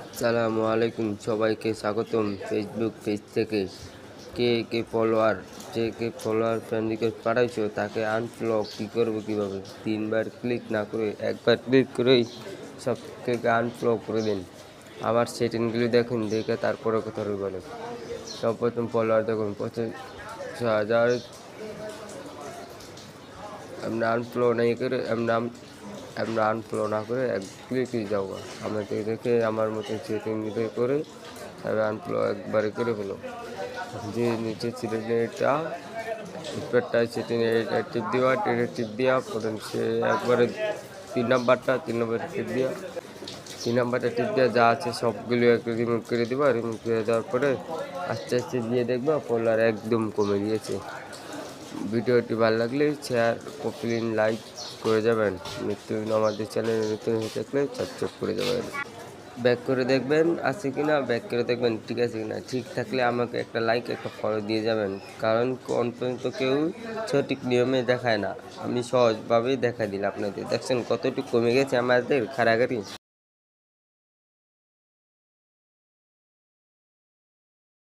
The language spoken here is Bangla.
আসসালামু আলাইকুম, সবাইকে স্বাগতম ফেসবুক পেজ থেকে। কে ফলোয়ার ফ্রেন্ড রিকোয়েস্ট পাঠাইছো তাকে আনফলো কী করবো, কীভাবে? 3বার ক্লিক না করে একবার ক্লিক করেই সব থেকে আনফলো করে দিন। আমার সেটিংগুলি দেখুন, দেখে তারপরে কথা বলেন। সর্বপ্রথম ফলোয়ার দেখুন, 50,000 এমনি আনফলো नहीं করে এমনি আনফলো না করে এক ক্লিকই যাও। আমাকে দেখে আমার মতো সেটিং করে তবে আনফলো একবারে করে ফেলো। যে নিচে সিলেক্টটা উপরটায় সেটিং এটা টিপ দেওয়া, এটা টিপ দেওয়া পরে সে একবারে 3 নাম্বারটা টিপ দেওয়া, 3 নাম্বারটা টিপ দেওয়া যা আছে সবগুলো একটু রিমুভ করে দেবা। রিমুভ করে দেওয়ার পরে আস্তে আস্তে দিয়ে দেখবা ফলোয়ার একদম কমে গিয়েছে। ভিডিওটি ভালো লাগলে শেয়ার, কপি, লাইক করে যাবেন। নিত্যদিন আমাদের চ্যানেলে নতুন হয়ে থাকলে সাবস্ক্রাইব করে যাবেন। ব্যাক করে দেখবেন আছে কিনা, ব্যাক করে দেখবেন ঠিক আছে কিনা। ঠিক থাকলে আমাকে একটা লাইক, একটা ফলো দিয়ে যাবেন, কারণ কোন পর্যন্ত কেউ সঠিক নিয়মে দেখায় না। আমি সহজভাবেই দেখা দিলাম আপনাদের। দেখছেন কতটুকু কমে গেছে আমাদের খাড়াখাড়ি।